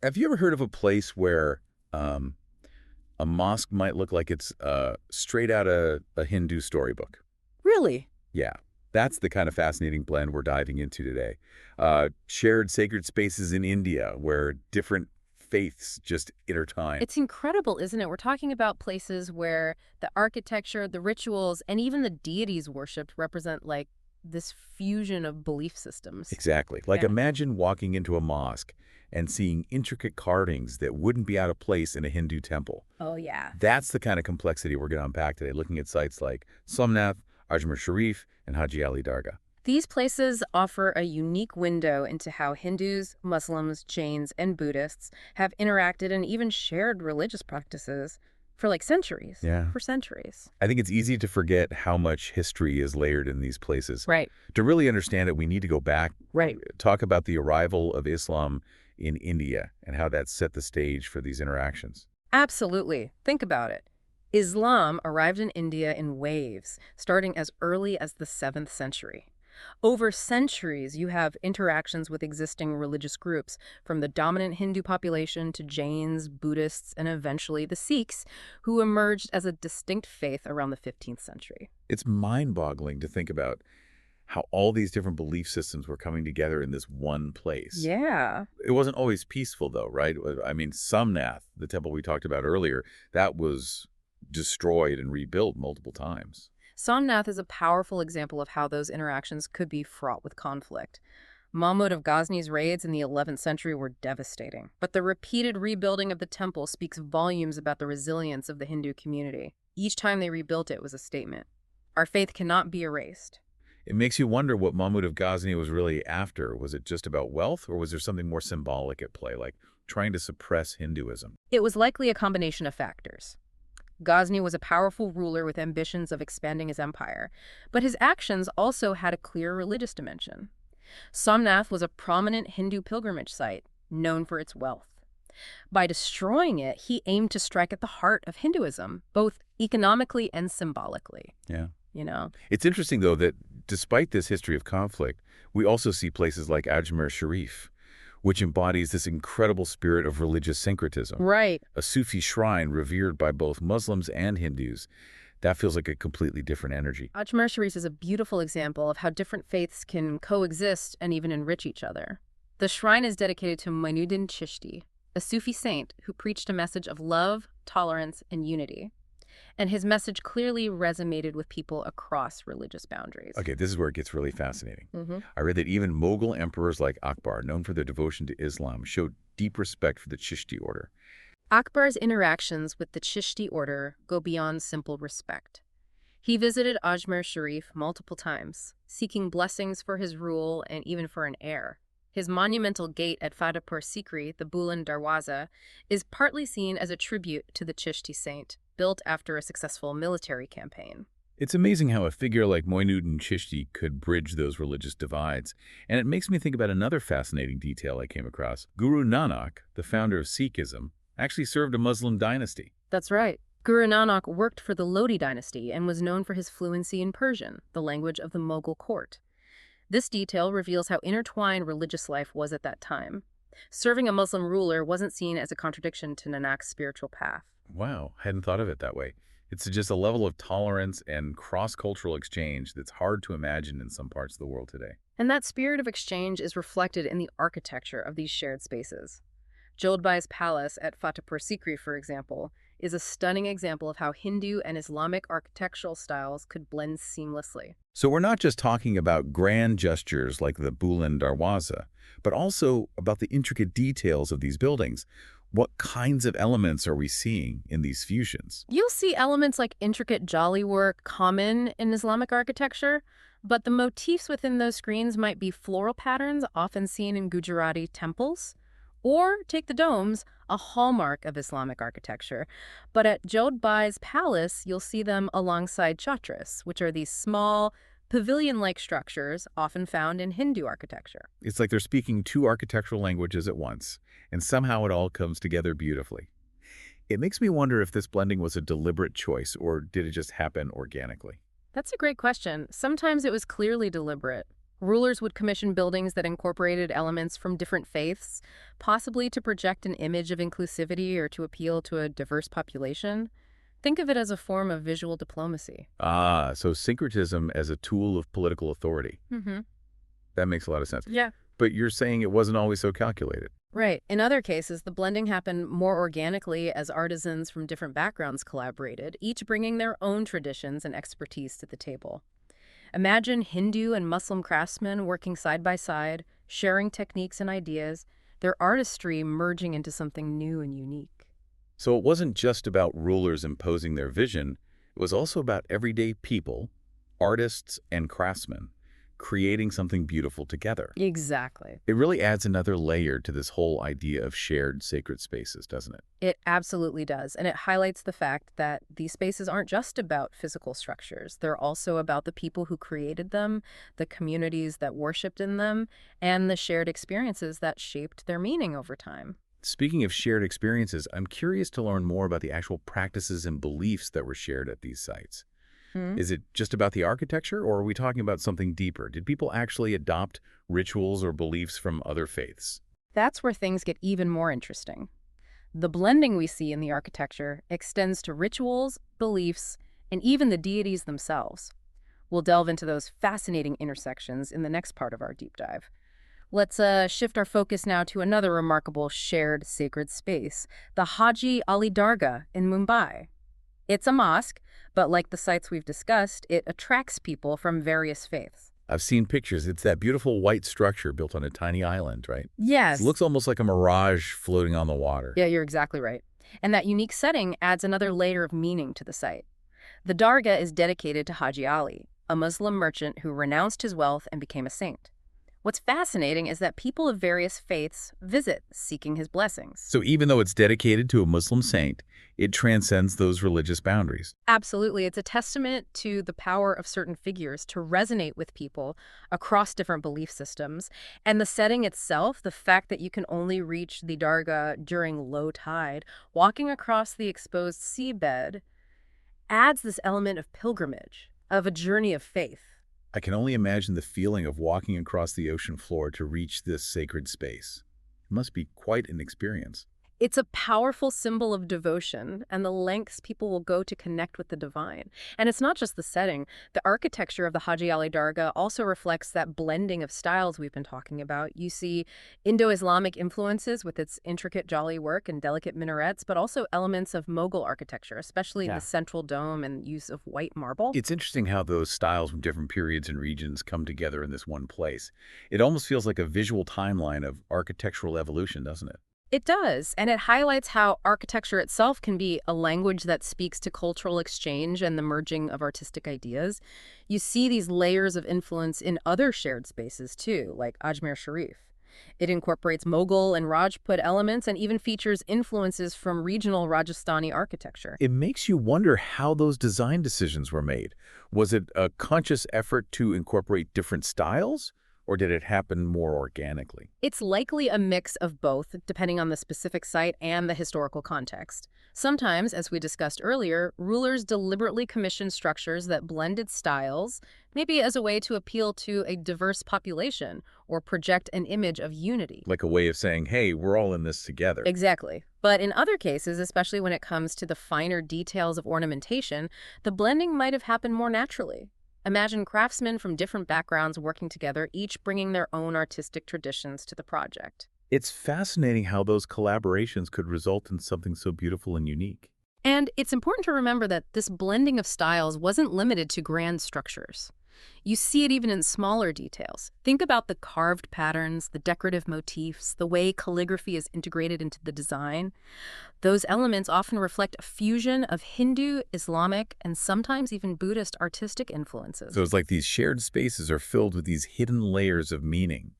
Have you ever heard of a place where um, a mosque might look like it's straight out of a Hindu storybook? Really? Yeah, that's the kind of fascinating blend we're diving into today. Shared sacred spaces in India where different faiths just intertwine. It's incredible, isn't it? We're talking about places where the architecture, the rituals, and even the deities worshipped represent like this fusion of belief systems. Exactly. Like Yeah. imagine walking into a mosque and seeing intricate carvings that wouldn't be out of place in a Hindu temple. Oh, yeah. That's the kind of complexity we're going to unpack today, looking at sites like Somnath, Ajmer Sharif, and Haji Ali Dargah. These places offer a unique window into how Hindus, Muslims, Jains, and Buddhists have interacted and even shared religious practices for like centuries. Yeah. For centuries. I think it's easy to forget how much history is layered in these places. Right. To really understand it, we need to go back, Right. talk about the arrival of Islam in India and how that set the stage for these interactions. Absolutely. Think about it. Islam arrived in India in waves, starting as early as the 7th century. Over centuries, you have interactions with existing religious groups, from the dominant Hindu population to Jains, Buddhists, and eventually the Sikhs, who emerged as a distinct faith around the 15th century. It's mind-boggling to think about how all these different belief systems were coming together in this one place. Yeah. It wasn't always peaceful, though, right? I mean, Somnath, the temple we talked about earlier, that was destroyed and rebuilt multiple times. Somnath is a powerful example of how those interactions could be fraught with conflict. Mahmud of Ghazna's raids in the 11th century were devastating, but the repeated rebuilding of the temple speaks volumes about the resilience of the Hindu community. Each time they rebuilt it was a statement. Our faith cannot be erased. It makes you wonder what Mahmud of Ghazni was really after. Was it just about wealth, or was there something more symbolic at play, like trying to suppress Hinduism? It was likely a combination of factors. Ghazni was a powerful ruler with ambitions of expanding his empire, but his actions also had a clear religious dimension. Somnath was a prominent Hindu pilgrimage site, known for its wealth. By destroying it, he aimed to strike at the heart of Hinduism, both economically and symbolically. Yeah. You know? It's interesting, though, that despite this history of conflict, we also see places like Ajmer Sharif, which embodies this incredible spirit of religious syncretism. Right. A Sufi shrine revered by both Muslims and Hindus. That feels like a completely different energy. Ajmer Sharif is a beautiful example of how different faiths can coexist and even enrich each other. The shrine is dedicated to Mainuddin Chishti, a Sufi saint who preached a message of love, tolerance, and unity. And his message clearly resonated with people across religious boundaries. Okay, this is where it gets really fascinating. Mhm. I read that even Mughal emperors like Akbar, known for their devotion to Islam, showed deep respect for the Chishti order. Akbar's interactions with the Chishti order go beyond simple respect. He visited Ajmer Sharif multiple times, seeking blessings for his rule and even for an heir. His monumental gate at Fatehpur Sikri, the Buland Darwaza, is partly seen as a tribute to the Chishti saint, built after a successful military campaign. It's amazing how a figure like Moinuddin Chishti could bridge those religious divides. And it makes me think about another fascinating detail I came across. Guru Nanak, the founder of Sikhism, actually served a Muslim dynasty. That's right. Guru Nanak worked for the Lodi dynasty and was known for his fluency in Persian, the language of the Mughal court. This detail reveals how intertwined religious life was at that time. Serving a Muslim ruler wasn't seen as a contradiction to Nanak's spiritual path. Wow, hadn't thought of it that way. It's just a level of tolerance and cross-cultural exchange that's hard to imagine in some parts of the world today. And that spirit of exchange is reflected in the architecture of these shared spaces. Jodh's palace at Fatehpur Sikri, for example, is a stunning example of how Hindu and Islamic architectural styles could blend seamlessly. So we're not just talking about grand gestures like the Buland Darwaza, but also about the intricate details of these buildings. What kinds of elements are we seeing in these fusions? You'll see elements like intricate jolly work common in Islamic architecture, but the motifs within those screens might be floral patterns often seen in Gujarati temples. Or take the domes, a hallmark of Islamic architecture. But at Jodh's palace, you'll see them alongside chhatras, which are these small, pavilion-like structures often found in Hindu architecture. It's like they're speaking two architectural languages at once, and somehow it all comes together beautifully. It makes me wonder if this blending was a deliberate choice, or did it just happen organically? That's a great question. Sometimes it was clearly deliberate. Rulers would commission buildings that incorporated elements from different faiths, possibly to project an image of inclusivity or to appeal to a diverse population. Think of it as a form of visual diplomacy. Ah, so syncretism as a tool of political authority. Mm-hmm. That makes a lot of sense. Yeah. But you're saying it wasn't always so calculated. Right. In other cases, the blending happened more organically as artisans from different backgrounds collaborated, each bringing their own traditions and expertise to the table. Imagine Hindu and Muslim craftsmen working side by side, sharing techniques and ideas, their artistry merging into something new and unique. So it wasn't just about rulers imposing their vision, it was also about everyday people, artists and craftsmen, creating something beautiful together. Exactly. It really adds another layer to this whole idea of shared sacred spaces, doesn't it? It absolutely does. And it highlights the fact that these spaces aren't just about physical structures. They're also about the people who created them, the communities that worshipped in them, and the shared experiences that shaped their meaning over time. Speaking of shared experiences, I'm curious to learn more about the actual practices and beliefs that were shared at these sites. Hmm? Is it just about the architecture, or are we talking about something deeper? Did people actually adopt rituals or beliefs from other faiths? That's where things get even more interesting. The blending we see in the architecture extends to rituals, beliefs, and even the deities themselves. We'll delve into those fascinating intersections in the next part of our deep dive. Let's shift our focus now to another remarkable shared sacred space, the Haji Ali Dargah in Mumbai. It's a mosque, but like the sites we've discussed, it attracts people from various faiths. I've seen pictures. It's that beautiful white structure built on a tiny island, right? Yes. It looks almost like a mirage floating on the water. Yeah, you're exactly right. And that unique setting adds another layer of meaning to the site. The Dargah is dedicated to Haji Ali, a Muslim merchant who renounced his wealth and became a saint. What's fascinating is that people of various faiths visit, seeking his blessings. So even though it's dedicated to a Muslim saint, it transcends those religious boundaries. Absolutely. It's a testament to the power of certain figures to resonate with people across different belief systems. And the setting itself, the fact that you can only reach the Dargah during low tide, walking across the exposed seabed, adds this element of pilgrimage, of a journey of faith. I can only imagine the feeling of walking across the ocean floor to reach this sacred space. It must be quite an experience. It's a powerful symbol of devotion and the lengths people will go to connect with the divine. And it's not just the setting. The architecture of the Haji Ali Dargah also reflects that blending of styles we've been talking about. You see Indo-Islamic influences with its intricate jolly work and delicate minarets, but also elements of Mughal architecture, especially the central dome and use of white marble. It's interesting how those styles from different periods and regions come together in this one place. It almost feels like a visual timeline of architectural evolution, doesn't it? It does, and it highlights how architecture itself can be a language that speaks to cultural exchange and the merging of artistic ideas. You see these layers of influence in other shared spaces too, like Ajmer Sharif. It incorporates Mughal and Rajput elements and even features influences from regional Rajasthani architecture. It makes you wonder how those design decisions were made. Was it a conscious effort to incorporate different styles? Or did it happen more organically? It's likely a mix of both, depending on the specific site and the historical context. Sometimes, as we discussed earlier, rulers deliberately commissioned structures that blended styles, maybe as a way to appeal to a diverse population or project an image of unity. Like a way of saying, hey, we're all in this together. Exactly. But in other cases, especially when it comes to the finer details of ornamentation, the blending might have happened more naturally. Imagine craftsmen from different backgrounds working together, each bringing their own artistic traditions to the project. It's fascinating how those collaborations could result in something so beautiful and unique. And it's important to remember that this blending of styles wasn't limited to grand structures. You see it even in smaller details. Think about the carved patterns, the decorative motifs, the way calligraphy is integrated into the design. Those elements often reflect a fusion of Hindu, Islamic, and sometimes even Buddhist artistic influences. So it's like these shared spaces are filled with these hidden layers of meaning,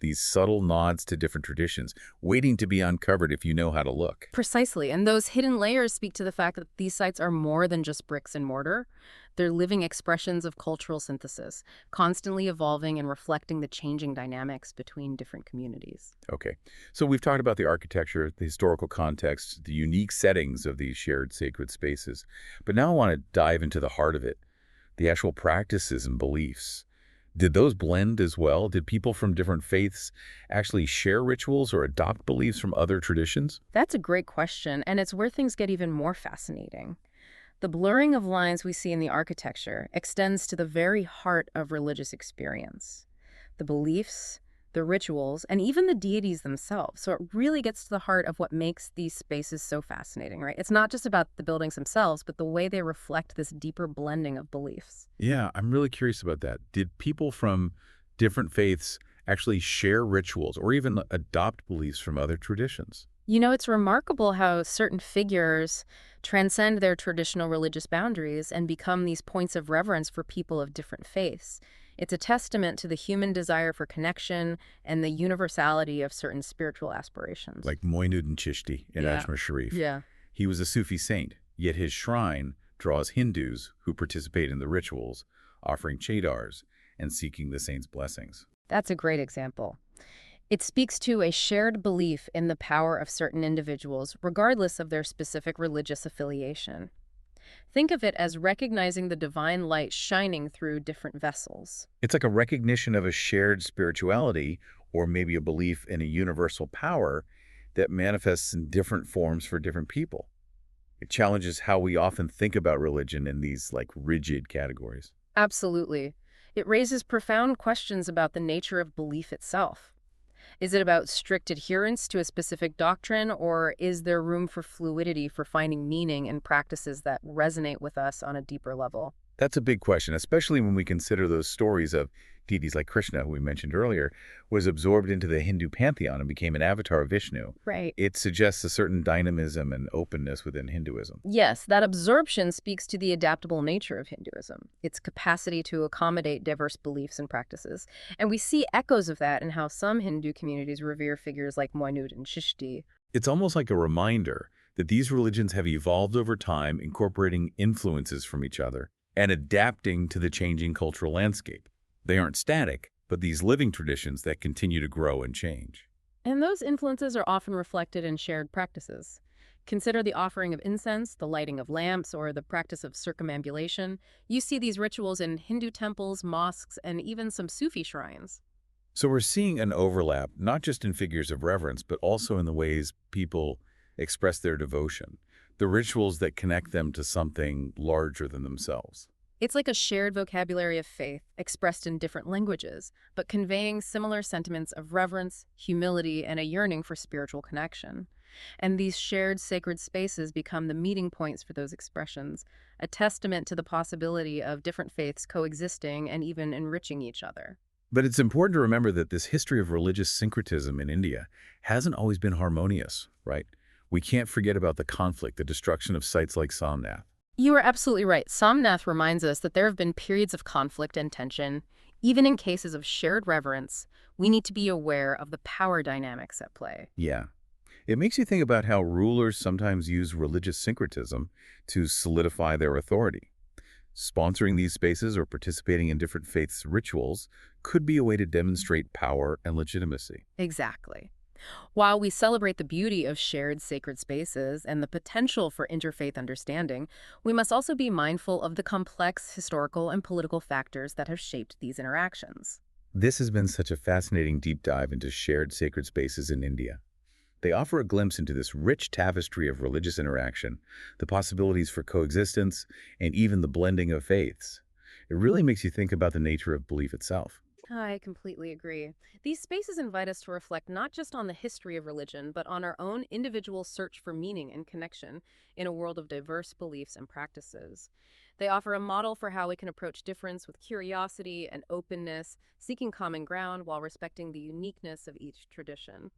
these subtle nods to different traditions, waiting to be uncovered if you know how to look. Precisely, and those hidden layers speak to the fact that these sites are more than just bricks and mortar. They're living expressions of cultural synthesis, constantly evolving and reflecting the changing dynamics between different communities. Okay, so we've talked about the architecture, the historical context, the unique settings of these shared sacred spaces. But now I want to dive into the heart of it, the actual practices and beliefs. Did those blend as well? Did people from different faiths actually share rituals or adopt beliefs from other traditions? That's a great question, and it's where things get even more fascinating. The blurring of lines we see in the architecture extends to the very heart of religious experience. The beliefs, the rituals, and even the deities themselves. So it really gets to the heart of what makes these spaces so fascinating, right? It's not just about the buildings themselves, but the way they reflect this deeper blending of beliefs. Yeah, I'm really curious about that. Did people from different faiths actually share rituals or even adopt beliefs from other traditions? You know, it's remarkable how certain figures transcend their traditional religious boundaries and become these points of reverence for people of different faiths. It's a testament to the human desire for connection and the universality of certain spiritual aspirations. Like Moinuddin Chishti in Yeah. Ajmer Sharif. Yeah. He was a Sufi saint, yet his shrine draws Hindus who participate in the rituals, offering chadars and seeking the saint's blessings. That's a great example. It speaks to a shared belief in the power of certain individuals, regardless of their specific religious affiliation. Think of it as recognizing the divine light shining through different vessels. It's like a recognition of a shared spirituality or maybe a belief in a universal power that manifests in different forms for different people. It challenges how we often think about religion in these like rigid categories. Absolutely. It raises profound questions about the nature of belief itself. Is it about strict adherence to a specific doctrine, or is there room for fluidity for finding meaning in practices that resonate with us on a deeper level? That's a big question, especially when we consider those stories of deities like Krishna, who we mentioned earlier, was absorbed into the Hindu pantheon and became an avatar of Vishnu. Right. It suggests a certain dynamism and openness within Hinduism. Yes, that absorption speaks to the adaptable nature of Hinduism, its capacity to accommodate diverse beliefs and practices. And we see echoes of that in how some Hindu communities revere figures like Moinud and Shishti. It's almost like a reminder that these religions have evolved over time, incorporating influences from each other and adapting to the changing cultural landscape. They aren't static, but these living traditions that continue to grow and change. And those influences are often reflected in shared practices. Consider the offering of incense, the lighting of lamps, or the practice of circumambulation. You see these rituals in Hindu temples, mosques, and even some Sufi shrines. So we're seeing an overlap, not just in figures of reverence, but also in the ways people express their devotion, the rituals that connect them to something larger than themselves. It's like a shared vocabulary of faith, expressed in different languages, but conveying similar sentiments of reverence, humility, and a yearning for spiritual connection. And these shared sacred spaces become the meeting points for those expressions, a testament to the possibility of different faiths coexisting and even enriching each other. But it's important to remember that this history of religious syncretism in India hasn't always been harmonious, right? We can't forget about the conflict, the destruction of sites like Somnath. You are absolutely right. Somnath reminds us that there have been periods of conflict and tension. Even in cases of shared reverence, we need to be aware of the power dynamics at play. Yeah. It makes you think about how rulers sometimes use religious syncretism to solidify their authority. Sponsoring these spaces or participating in different faiths' rituals could be a way to demonstrate power and legitimacy. Exactly. While we celebrate the beauty of shared sacred spaces and the potential for interfaith understanding, we must also be mindful of the complex historical and political factors that have shaped these interactions. This has been such a fascinating deep dive into shared sacred spaces in India. They offer a glimpse into this rich tapestry of religious interaction, the possibilities for coexistence, and even the blending of faiths. It really makes you think about the nature of belief itself. I completely agree. These spaces invite us to reflect not just on the history of religion, but on our own individual search for meaning and connection in a world of diverse beliefs and practices. They offer a model for how we can approach difference with curiosity and openness, seeking common ground while respecting the uniqueness of each tradition.